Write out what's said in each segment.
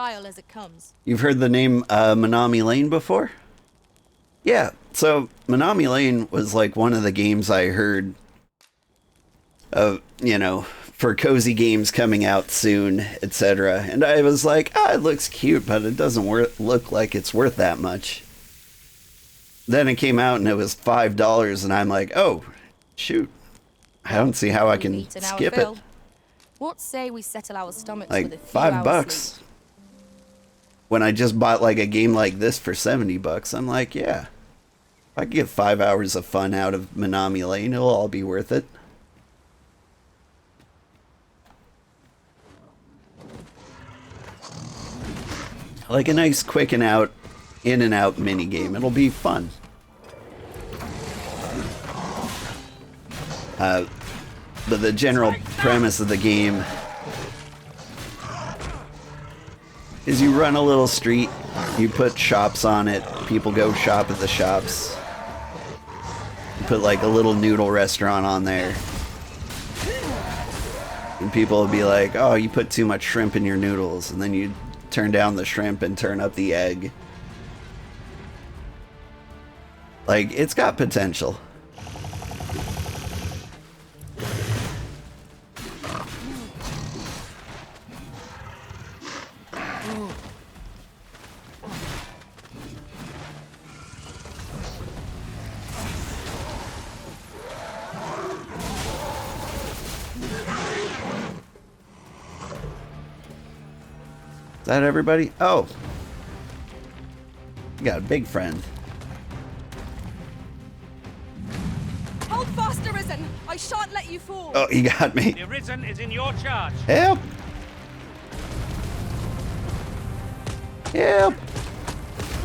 trial as it comes. You've heard the name Menominee Lane before? Yeah, so Menominee Lane was like one of the games I heard of, you know, for cozy games coming out soon, etc. And I was like, it looks cute, but it doesn't look like it's worth that much. Then it came out and it was $5, and I'm like, oh, shoot. I don't see how I can skip it. What say we settle our stomachs Like with a few hours $5. sleep? When I just bought like a game like this for $70, I'm like, yeah. If I can get 5 hours of fun out of Menominee Lane, it'll all be worth it. Like a nice quick and out, in and out mini game. It'll be fun. But the general premise of the game is you run a little street, you put shops on it, people go shop at the shops. You put like a little noodle restaurant on there. And people will be like, oh, you put too much shrimp in your noodles. And then you turn down the shrimp and turn up the egg. Like, it's got potential. Is that everybody? Oh. You got a big friend. Hold fast, Arisen! I shan't let you fall! Oh, he got me. The Arisen is in your charge. Help! Help!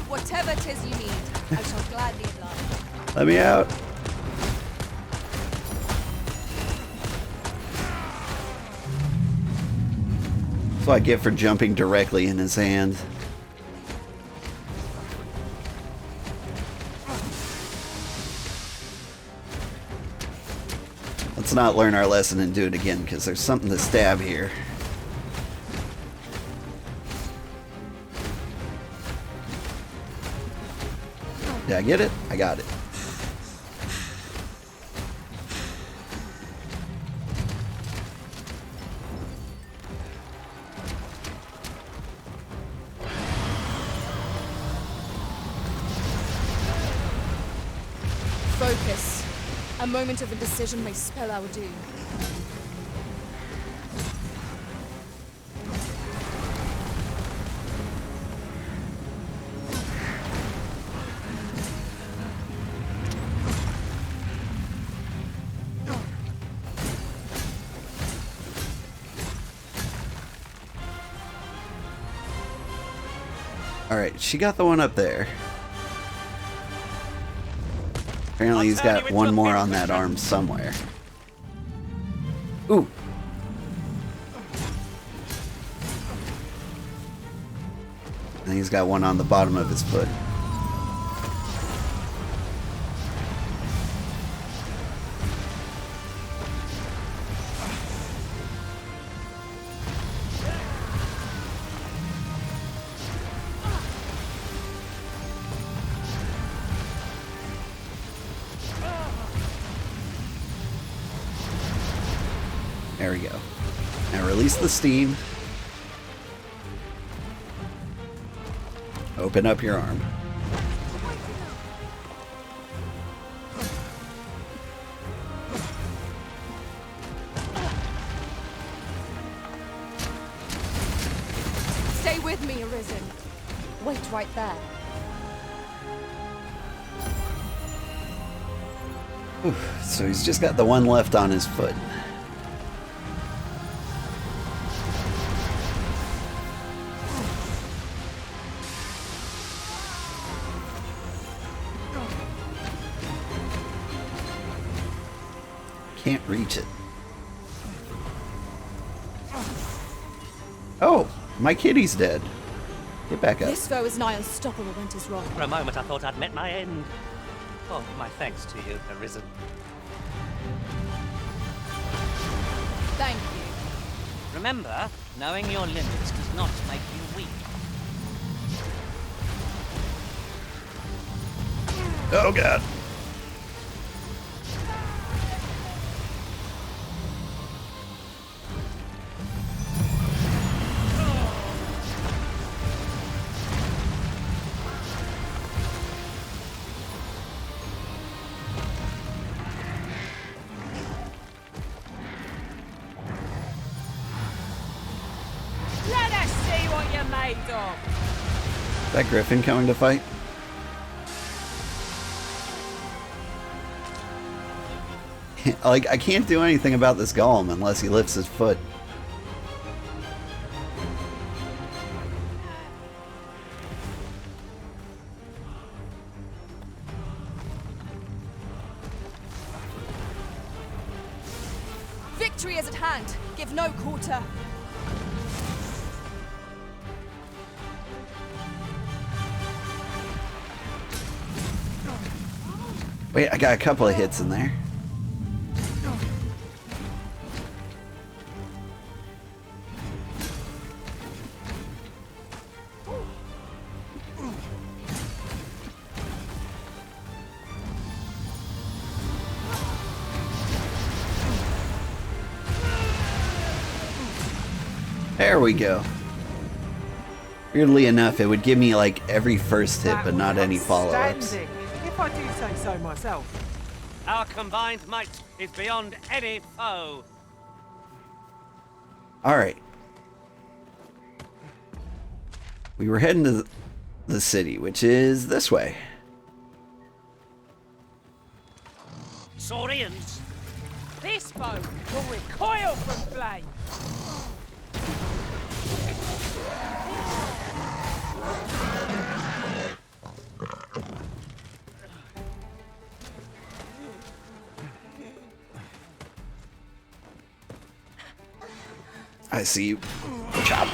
Whatever 'tis you need, I shall gladly oblige. Let me out. That's what I get for jumping directly in his hand. Let's not learn our lesson and do it again, because there's something to stab here. Did I get it? I got it. Focus. A moment of indecision may spell our doom. Alright, she got the one up there. Apparently he's got one more on that arm somewhere. Ooh. And he's got one on the bottom of his foot. There we go. Now release the steam. Open up your arm. Stay with me, Arisen. Wait right there. Oof, so he's just got the one left on his foot. Can't reach it. Oh, my kitty's dead. Get back up. This foe is nigh unstoppable when 'tis wrong. For a moment I thought I'd met my end. Oh, my thanks to you, Arisen. Thank you. Remember, knowing your limits does not make you weak. Oh god. Let us see what you're made of. Is that Griffin coming to fight? Like, I can't do anything about this golem unless he lifts his foot. Victory is at hand. Give no quarter. Wait, I got a couple of hits in there. There we go. Weirdly enough, it would give me like every first hit, but not any follow-ups. If I do say so myself. Our combined might is beyond any foe. Alright. We were heading to the city, which is this way. Saurians. This foe will recoil from flame. I see you. Chop.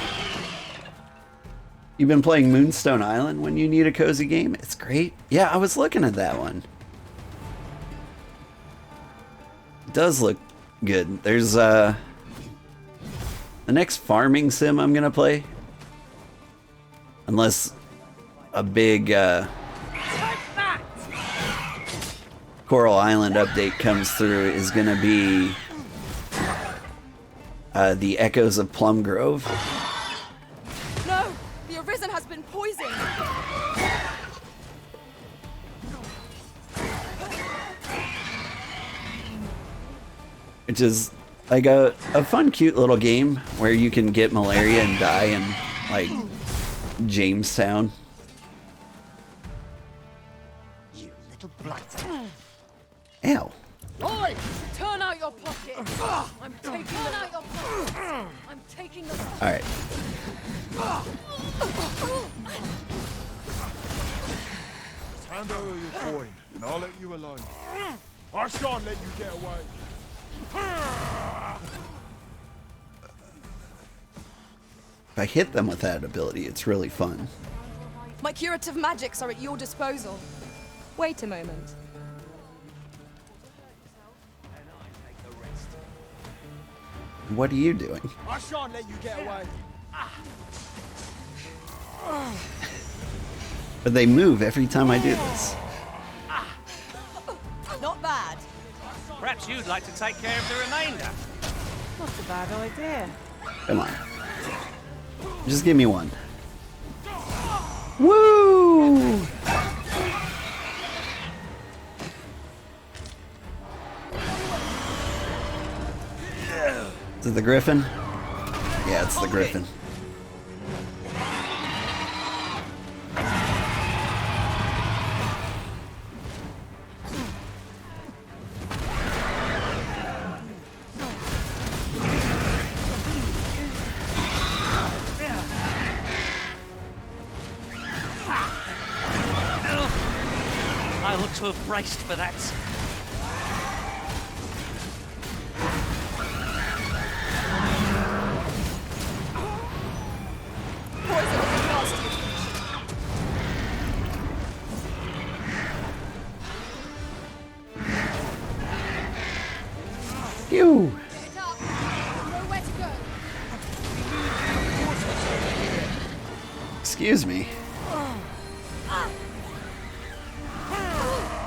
You've been playing Moonstone Island when you need a cozy game? It's great. Yeah, I was looking at that one. It does look good. There's the next farming sim I'm gonna play. Unless a big Coral Island update comes through, is gonna be the Echoes of Plum Grove. No! The Arisen has been poisoned! Which is like a fun, cute little game where you can get malaria and die in, like, Jamestown. You little blighter. Ow. Oi! Turn out your pockets! I'm taking out your pockets! I'm taking the... Alright. Hand over your coin, and I'll let you alone. I shan't let you get away. If I hit them with that ability, it's really fun. My curative magics are at your disposal. Wait a moment. What are you doing? I shan't let you get away. But they move every time I do this. Not bad. Perhaps you'd like to take care of the remainder. Not a bad idea. Come on. Just give me one. Woo! Is it the Griffin? Yeah, it's the Griffin. I ought to have braced for that. Poison is a nasty. Phew! Get it up. Nowhere to go. Excuse me.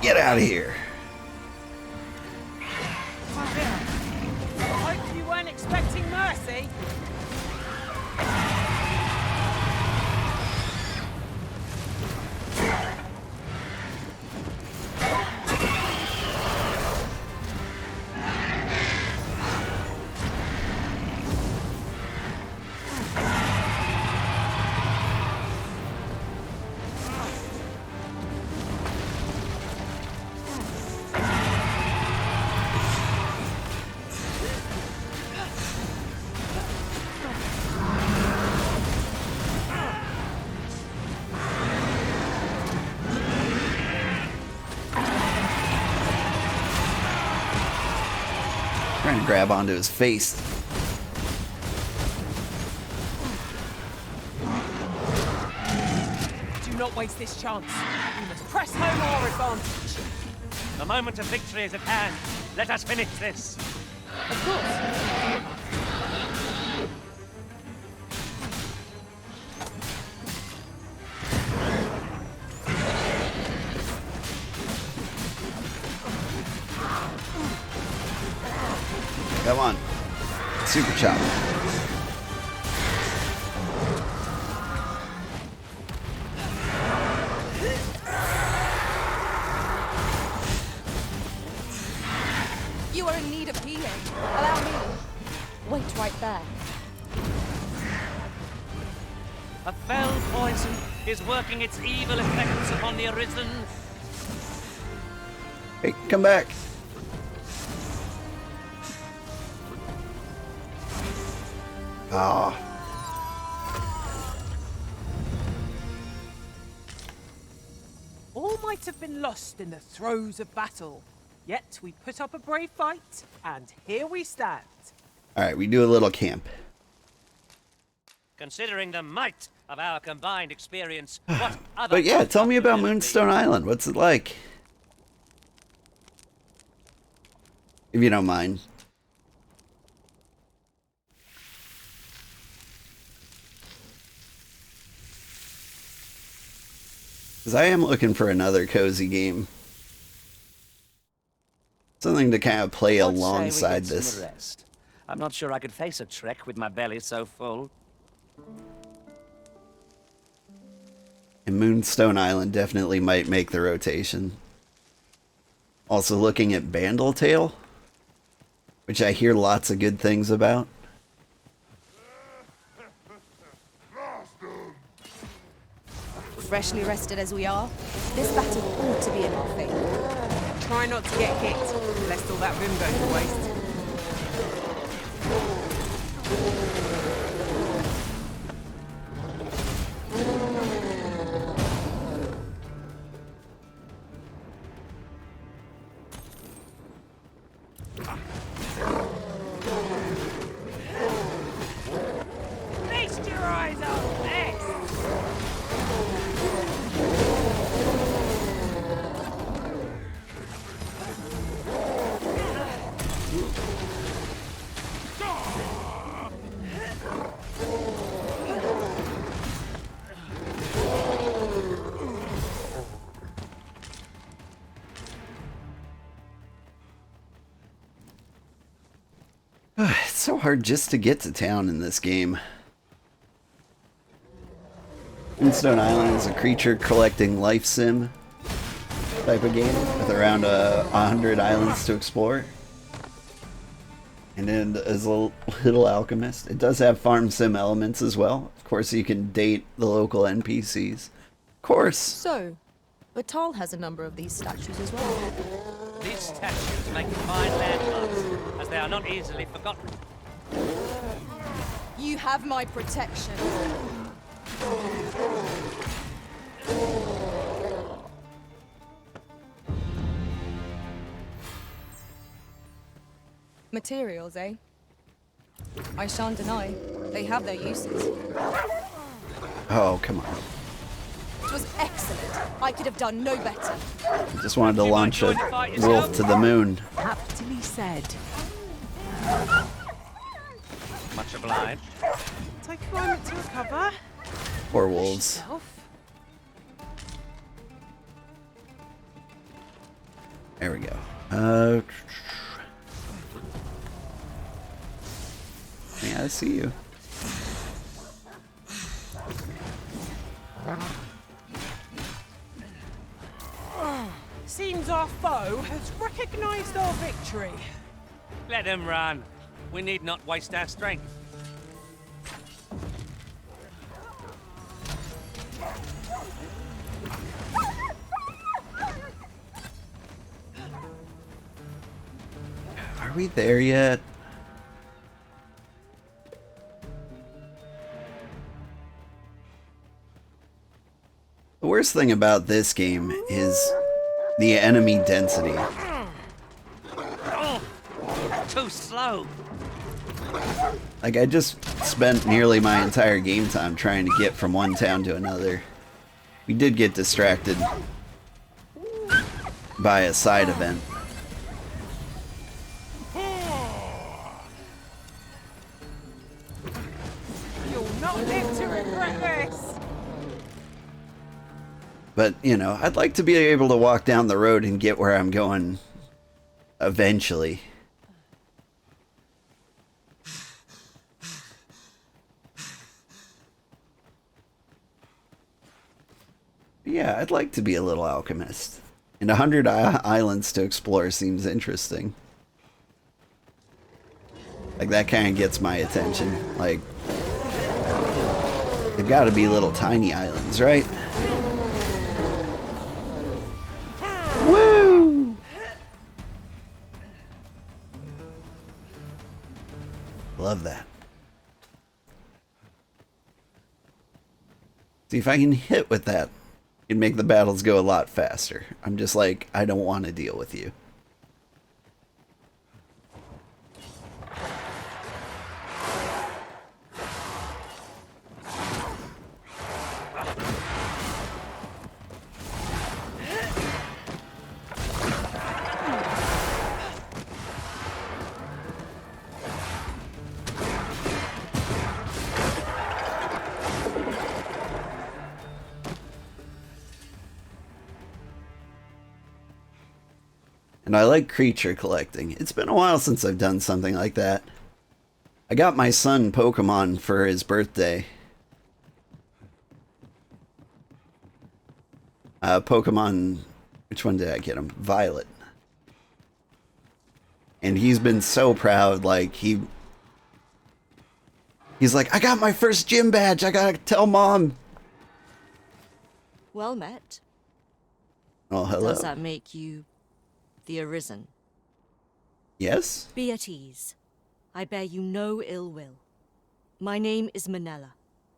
Get out of here. I hope you weren't expecting mercy. Trying to grab onto his face. Do not waste this chance. We must press home our advantage. The moment of victory is at hand. Let us finish this. Of course. Come on. Super chop. You are in need of healing. Allow me. Wait right there. A fell poison is working its evil effects upon the arisen. Hey, come back. Ah. All might have been lost in the throes of battle. Yet we put up a brave fight, and here we stand. Alright, we do a little camp. Considering the might of our combined experience, what other... But yeah, tell me about could it be? Moonstone Island. What's it like? If you don't mind. Because I am looking for another cozy game. Something to kind of play What say we alongside get some this. rest? I'm not sure I could face a trek with my belly so full. And Moonstone Island definitely might make the rotation. Also looking at Bandletale, which I hear lots of good things about. Freshly rested as we are, this battle ought to be in our favour. Try not to get hit, lest all that vim go to waste. Feast your eyes on this! It's so hard just to get to town in this game. Moonstone Island is a creature collecting life sim type of game with around 100 islands to explore. And then as a little alchemist, it does have farm sim elements as well. Of course, you can date the local NPCs. Of course. So, Batal has a number of these statues as well. These statues make fine landmarks, as they are not easily forgotten. You have my protection. Materials, eh? I shan't deny, they have their uses. Oh, come on. It was excellent. I could have done no better. Just wanted to launch a wolf to the moon. Aptly said. Much obliged. Take a moment to recover. Poor wolves. Yourself. There we go. Yeah, I see you. Seems our foe has recognized our victory. Let him run. We need not waste our strength. Are we there yet? The worst thing about this game is the enemy density. Oh, too slow. Like, I just spent nearly my entire game time trying to get from one town to another. We did get distracted by a side event. You'll not live to regret this. But, you know, I'd like to be able to walk down the road and get where I'm going eventually. Yeah, I'd like to be a little alchemist. And 100 islands to explore seems interesting. Like, that kind of gets my attention. Like, they've got to be little tiny islands, right? Woo! Love that. See, if I can hit with that, it'd make the battles go a lot faster. I'm just like, I don't want to deal with you. And I like creature collecting. It's been a while since I've done something like that. I got my son Pokemon for his birthday. Pokemon... Which one did I get him? Violet. And he's been so proud, like, he's like, I got my first gym badge, I gotta tell Mom. Well met. Oh, hello. Does that make you the Arisen? Yes? Be at ease. I bear you no ill will. My name is Manella,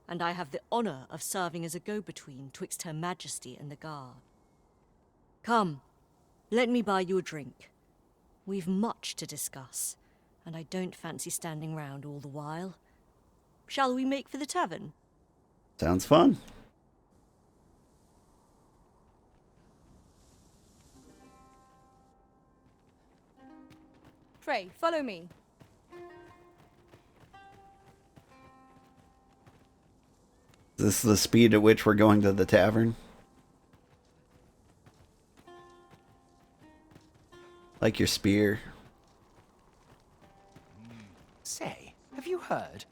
and I have the honor of serving as a go-between twixt Her Majesty and the Guard. Come, let me buy you a drink. We've much to discuss, and I don't fancy standing round all the while. Shall we make for the tavern? Sounds fun. Pray, follow me. Is this the speed at which we're going to the tavern? Like your spear. Say, have you heard?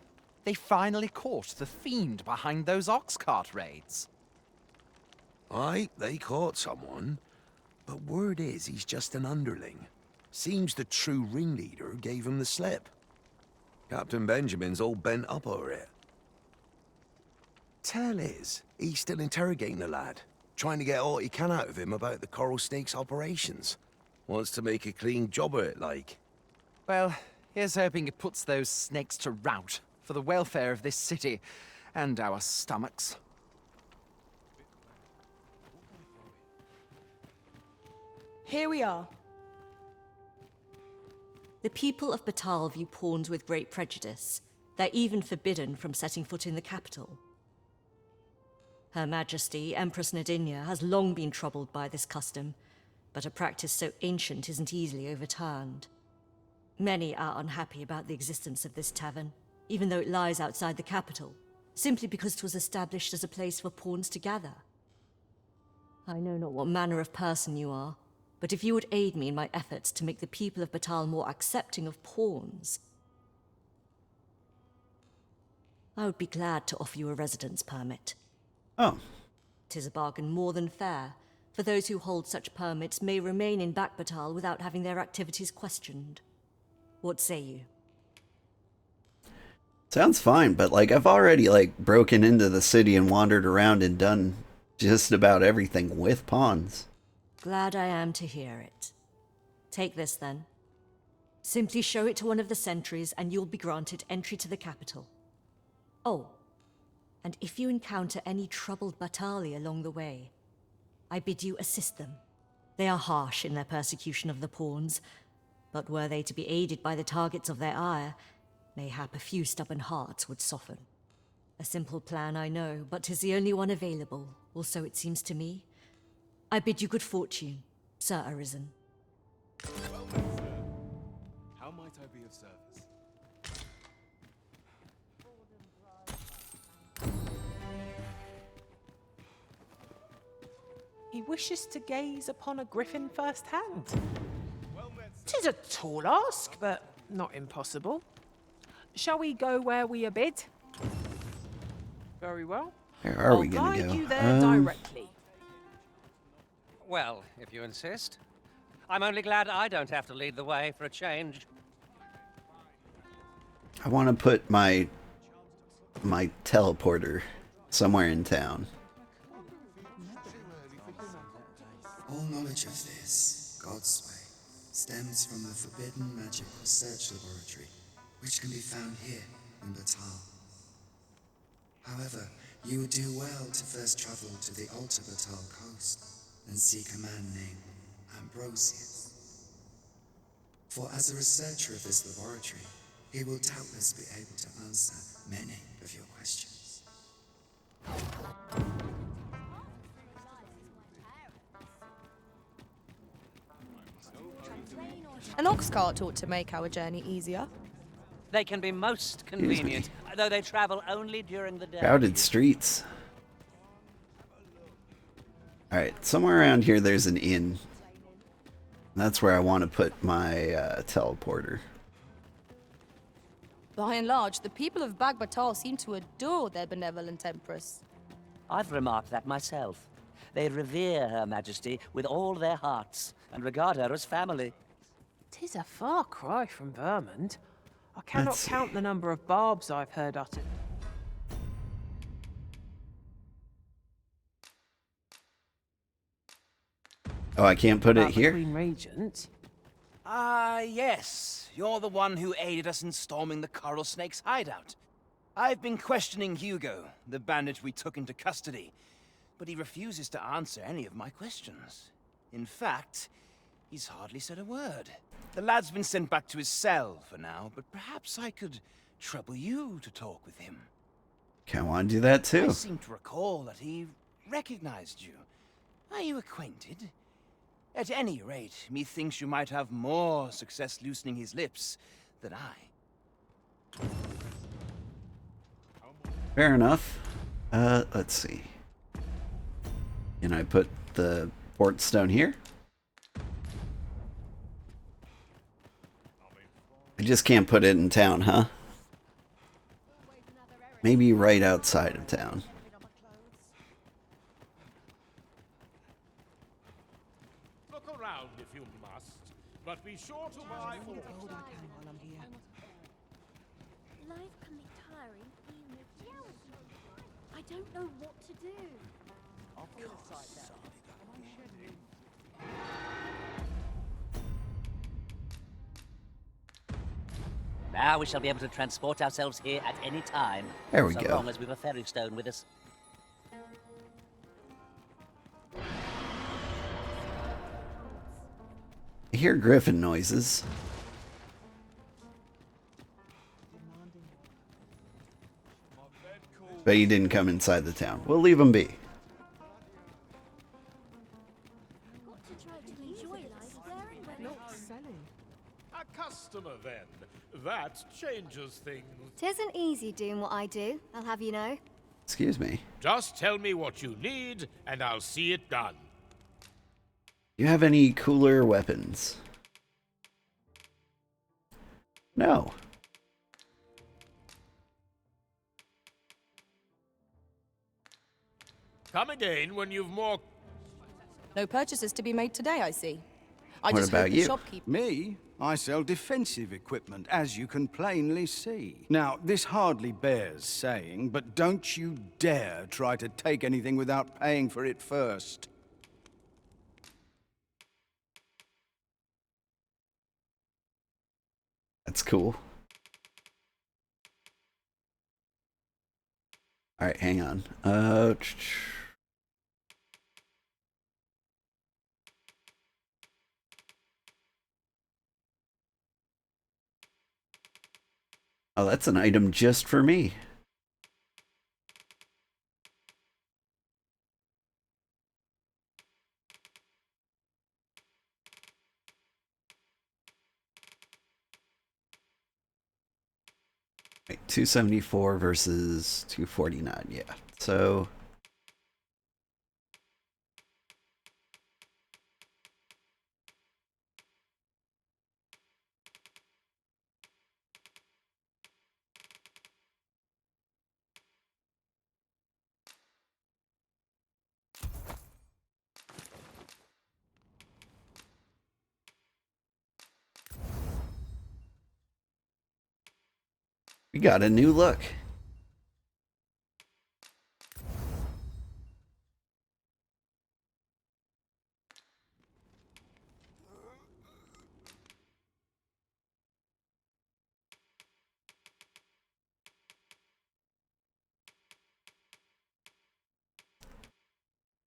They finally caught the fiend behind those ox cart raids. Aye, they caught someone. But word is he's just an underling. Seems the true ringleader gave him the slip. Captain Benjamin's all bent up over it. Tell is, he's still interrogating the lad, trying to get all he can out of him about the Coral Snake's operations. Wants to make a clean job of it, like. Well, here's hoping it puts those snakes to rout for the welfare of this city and our stomachs. Here we are. The people of Batal view pawns with great prejudice. They're even forbidden from setting foot in the capital. Her Majesty, Empress Nadinia, has long been troubled by this custom, but a practice so ancient isn't easily overturned. Many are unhappy about the existence of this tavern, even though it lies outside the capital, simply because it was established as a place for pawns to gather. I know not what manner of person you are, but if you would aid me in my efforts to make the people of Batal more accepting of pawns, I would be glad to offer you a residence permit. Oh, 'Tis a bargain more than fair, for those who hold such permits may remain in Batal without having their activities questioned. What say you? sounds fine, but like I've already like broken into the city and wandered around and done just about everything with pawns. Glad I am to hear it. Take this then. Simply show it to one of the sentries and you'll be granted entry to the capital. Oh, and if you encounter any troubled Batali along the way, I bid you assist them. They are harsh in their persecution of the pawns, but were they to be aided by the targets of their ire, mayhap a few stubborn hearts would soften. A simple plan, I know, but 'tis the only one available, or so it seems to me. I bid you good fortune, Sir Arisen. Well then, sir. How might I be of service? He wishes to gaze upon a griffin firsthand. Well met, sir. 'Tis a tall ask, but not impossible. Shall we go where we are bid? Very well. Where are we gonna I'll guide go? you there directly. Well, if you insist. I'm only glad I don't have to lead the way for a change. I want to put my teleporter somewhere in town. All knowledge of this, God's way, stems from the forbidden magic research laboratory, which can be found here in Batal. However, you would do well to first travel to the Alta Batal coast and seek a man named Ambrosius. For as a researcher of this laboratory, he will doubtless be able to answer many of your questions. An ox cart ought to make our journey easier. They can be most convenient, though they travel only during the day. Crowded streets. Alright, somewhere around here there's an inn. That's where I want to put my teleporter. By and large, the people of Bagbatal seem to adore their benevolent empress. I've remarked that myself. They revere Her Majesty with all their hearts and regard her as family. 'Tis a far cry from Vermont. I cannot Let's see. count the number of barbs I've heard uttered. Oh, I can't put it About the here? Queen Regent. Ah, yes. You're the one who aided us in storming the Coral Snake's hideout. I've been questioning Hugo, the bandit we took into custody, but he refuses to answer any of my questions. In fact, he's hardly said a word. The lad's been sent back to his cell for now, but perhaps I could trouble you to talk with him. Okay, I want to do that I too. seem to recall that he recognized you. Are you acquainted? At any rate, methinks you might have more success loosening his lips than I. Fair enough. Let's see. Can I put the port stone here? I just can't put it in town, huh? Maybe right outside of town. Look around if you must, but be sure to buy all. Life can be tiring even if I don't know what to do. Now we shall be able to transport ourselves here at any time. There we so go. long as we've a ferry stone with us. I hear griffin noises. But he didn't come inside the town. We'll leave him be. Got to try to enjoy life there and when A customer, then. That changes things. Tisn't easy doing what I do, I'll have you know. Excuse me. Just tell me what you need, and I'll see it done. You have any cooler weapons? No. Come again when you've more... No purchases to be made today, I see. I What just hope about the you? shopkeeper... Me? I sell defensive equipment, as you can plainly see. Now, this hardly bears saying, but don't you dare try to take anything without paying for it first. That's cool. Alright, hang on. Oh, that's an item just for me. Wait, 274 versus 249, yeah. So... we got a new look.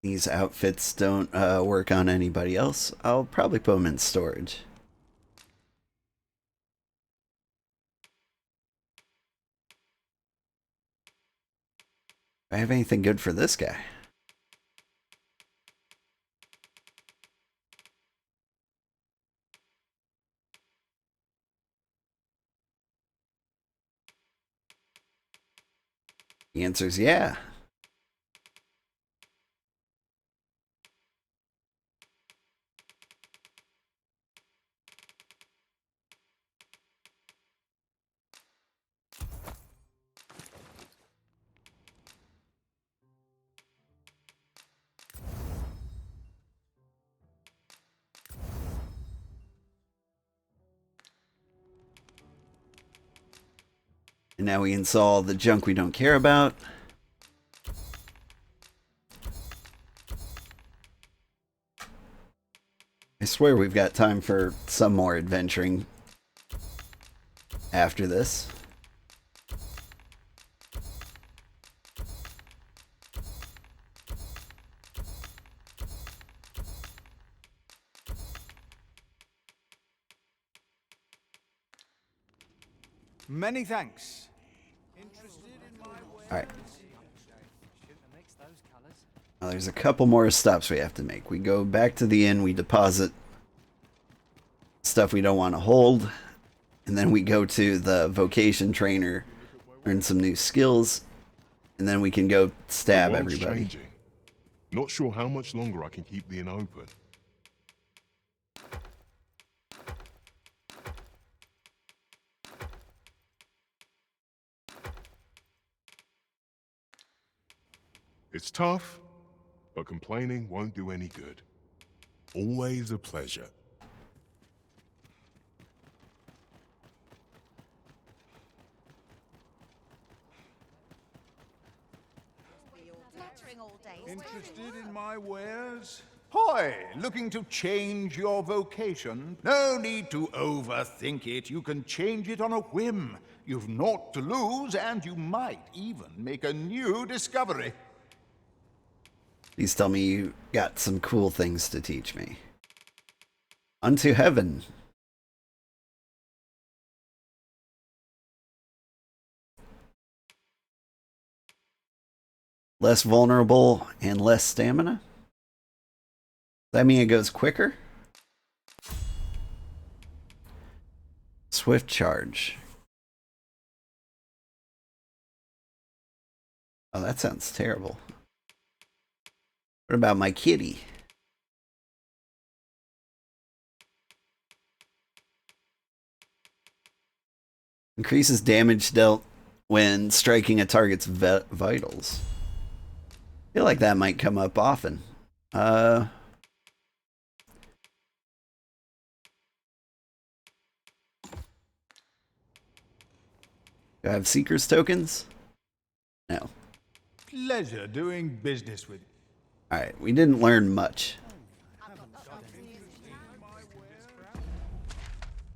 These outfits don't work on anybody else. I'll probably put them in storage. Do I have anything good for this guy? The answer is yeah. And now we install the junk we don't care about. I swear we've got time for some more adventuring after this. Many thanks. Alright. Now there's a couple more stops we have to make. We go back to the inn, we deposit stuff we don't want to hold, and then we go to the vocation trainer, learn some new skills, and then we can go stab The world's everybody. changing. Not sure how much longer I can keep the inn open. It's tough, but complaining won't do any good. Always a pleasure. Interested in my wares? Hoy, looking to change your vocation? No need to overthink it. You can change it on a whim. You've naught to lose, and you might even make a new discovery. Please tell me you got some cool things to teach me. Unto heaven. Less vulnerable and less stamina? Does that mean it goes quicker? Swift charge. Oh, that sounds terrible. What about my kitty? Increases damage dealt when striking a target's vitals. I feel like that might come up often. Do I have Seeker's tokens? No. Pleasure doing business with you. Alright, we didn't learn much.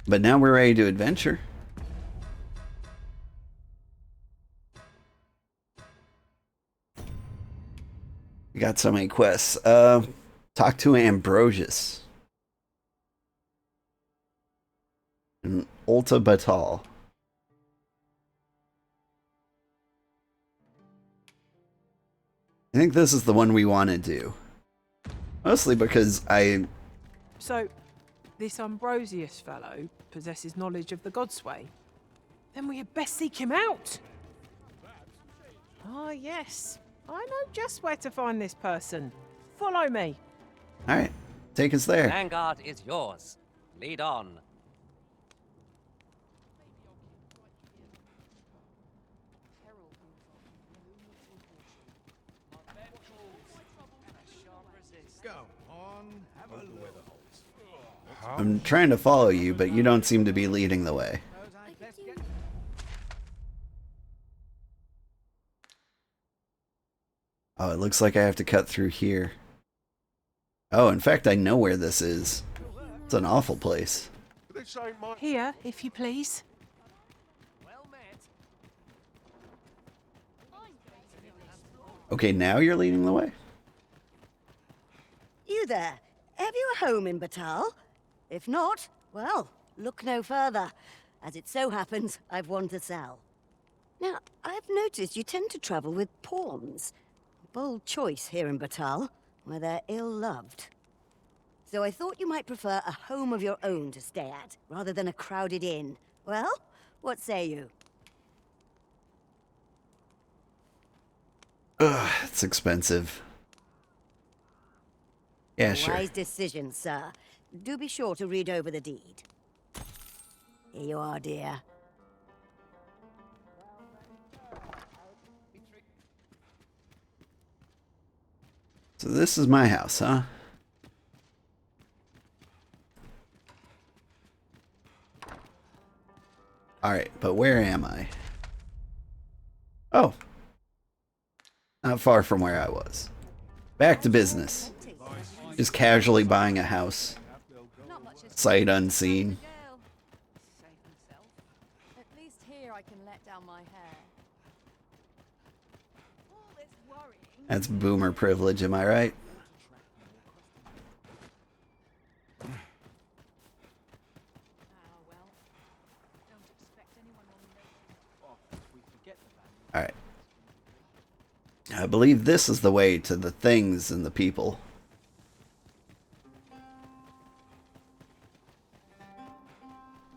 But now we're ready to adventure. We got so many quests. Talk to Ambrosius. And Ulta Batal. I think this is the one we want to do. Mostly because So, this Ambrosius fellow possesses knowledge of the Godsway. Then we had best seek him out. Ah, yes. I know just where to find this person. Follow me. Alright, take us there. Vanguard is yours. Lead on. Go on, have a look. I'm trying to follow you, but you don't seem to be leading the way. Oh, it looks like I have to cut through here. Oh, in fact, I know where this is. It's an awful place. Here, if you please. Okay, now you're leading the way? You there. Have you a home in Batal? If not, well, look no further. As it so happens, I've one to sell. Now, I've noticed you tend to travel with pawns. Bold choice here in Batal, where they're ill-loved. So I thought you might prefer a home of your own to stay at, rather than a crowded inn. Well, what say you? Ugh, it's expensive. Yeah, sure. Wise decision, sir. Do be sure to read over the deed. Here you are, dear. So this is my house, huh? Alright, but where am I? Oh. Not far from where I was. Back to business. Just casually buying a house. Sight unseen. At least here I can let down my hair. That's boomer privilege, am I right? Alright. I believe this is the way to the things and the people.